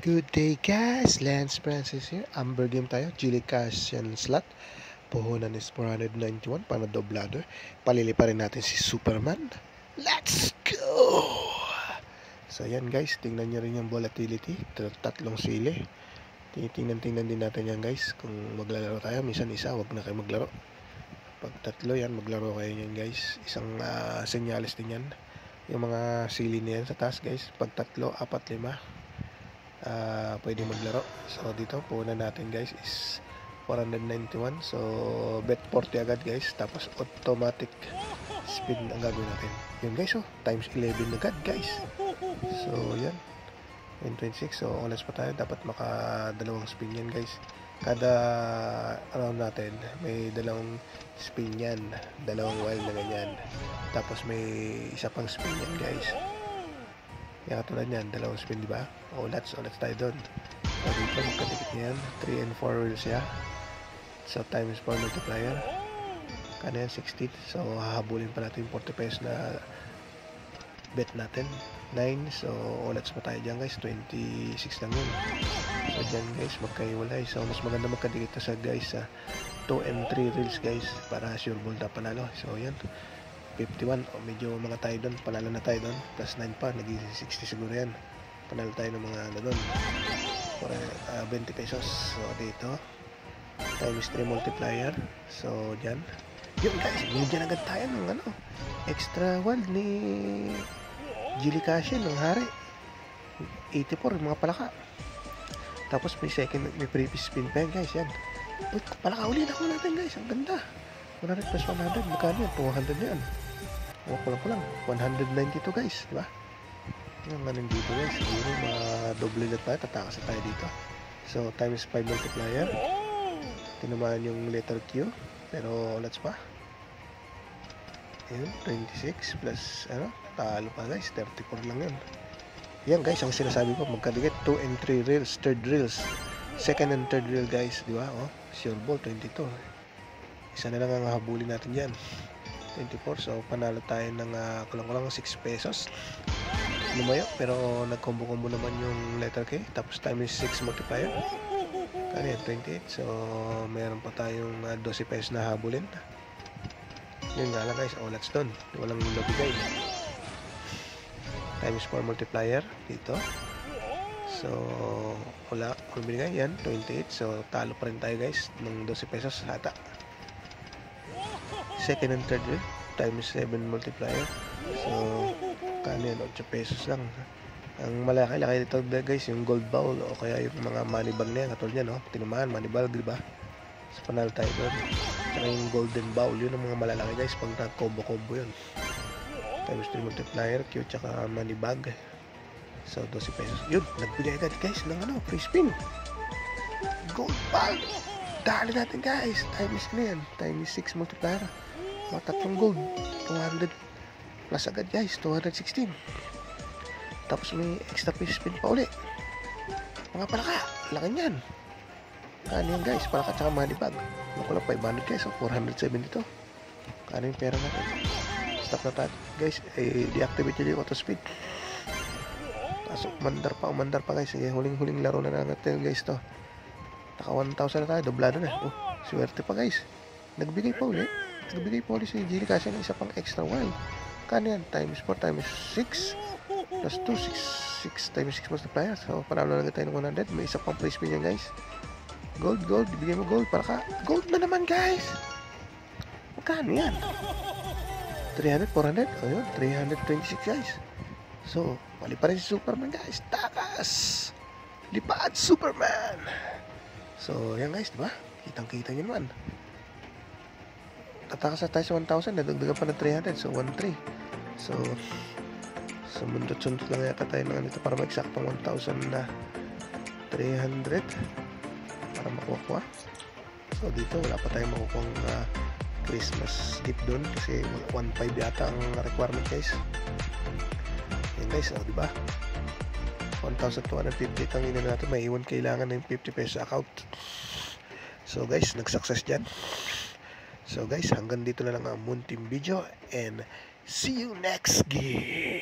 Good day guys, Lance Francis here. Amber game tayo, Chili Cash and slot. Puhunan is 491, panadoblado. Palili pa rin natin si Superman. Let's go! So yan guys, tingnan nyo rin yung volatility. Tatlong sili. Tingnan din natin yan guys. Kung maglalaro tayo, minsan isa, wag na kayo maglaro. Pag tatlo yan, maglaro kayo yan guys. Isang senyales din yan. Yung mga sili na yan sa taas guys. Pag tatlo, apat, lima, pwede maglaro. So dito puhunan natin guys is 491. So bet 40 agad guys, tapos automatic spin ang gagawin natin. Yun guys, times 11 agad guys. So yan, 26. So oras pa tayo, dapat maka dalawang spin yan guys. Kada round natin may dalawang spin yan, dalawang wild na ganyan, tapos may isa pang spin yan guys. Yan, katulad yan, dalawang spin, di ba? Ulats tayo doon. So dito magkadikit niyan, 3 and 4 wheels siya. So times 4 multiplier, kanya yan 60. So hahabulin pa natin yung 40 pesos na bet natin, 9. So ulats pa tayo dyan guys, 26 lang yun. So dyan guys, magkaiwalay. So mas maganda magkadikit sa guys sa 2 and 3 reels guys, para sure ball na panalo. So yan, 51. Medyo mga tayo doon, panalo na tayo doon, plus 9 pa, naging 60 siguro yan. Panalo tayo ng mga ano doon, 20 pesos. So dito times 3 multiplier. So dyan, yun guys, binigyan agad tayo ng extra wild ni Chili Cash ng hari, 84 mga palaka. Tapos may second, may previous spin pa yan guys. Yan, palaka uli na natin guys, ang ganda. 100 plus 100, magkano yan? 200 na yan. Kulang 192 guys, diba? Yung nandito guys, siguro madoble na tayo, tatakas na tayo dito. So times 5 multiplier, tinamaan yung letter Q, pero let's pa. Yun, 26 plus talo pa guys, 34 lang yun. Yan guys, ang sinasabi ko, magkadikit 2 and 3 reels, third reels, second and third reel guys, diba? Sure ball 22. Isa na lang ang habulin natin dyan, 24. So panalo tayo ng kulang-kulang 6 pesos. Lumayo, pero nag-combo-combo naman yung letter K. Tapos times 6 multiplier, kaya 28. So meron pa tayong 12 pesos na habulin. Yun nga lang guys, ulats doon, walang nabigay. Times 4 multiplier dito. So wala kung binigay yan, 28. So talo pa rin tayo guys ng 12 pesos hata. Second and third reel, times 7 multiplier. So kano yan, 8 pesos lang. Ang malaki-laki dito guys, yung gold bowl o kaya yung mga money bag na yan, katulad yan, tinamaan, money bag, diba? So panalo tayo doon. Saka yung golden bowl, yun ang mga malalaki guys, pag nag-combo-combo yun. Times 3 multiplier, Q tsaka money bag. So 12 pesos. Yun, nagbigay agad guys ng free spin. Gold bowl. Dali natin guys, times na yan, times 6 multiplier. Mga tatlong gold, 200 plus agad guys, 216. Tapos may extra free spin pa uli. Mga palaka, laki niyan. Kano yan guys, palaka tsaka money bag. Makulang 500 guys, 472. Kano yung pera natin. Stop na tayo guys, deactivate nyo yung auto speed. Tapos umandar pa guys. Sige, huling laro na natin guys to. Naka 1,000 na tayo, doblado na. Swerte pa guys. Nagbigay pa uli si Chili Cash ng isa pang extra wild. Kano yan? Times 4 times 6 plus 2, 6 times 6 multiplier. So panalo na tayo ng 100. May isa pang free spin yan guys. Gold, ibigay mo gold para ka. Gold na naman guys. Magkano yan? 300, 400. Ayun, 326 guys. So mali pa rin si Superman guys. Takas, lipad Superman. So yan guys, diba? Kitang-kita nyo naman. Tatakas na tayo sa 1,000, nadagdagan pa ng 300, so 1,300. So sumundot-sundot lang yata tayo ng ito para ma-exact pang 1,000 na 300 para makuha. So dito wala pa tayong makukuha Christmas gift doon kasi 1,500 yata ang requirement guys. Yan guys, diba? 1,250 ang ina natin, may iwan kailangan ng 50 pesos account. So guys, nag-success dyan. So guys, hanggang dito na lang ang munting video and see you next game.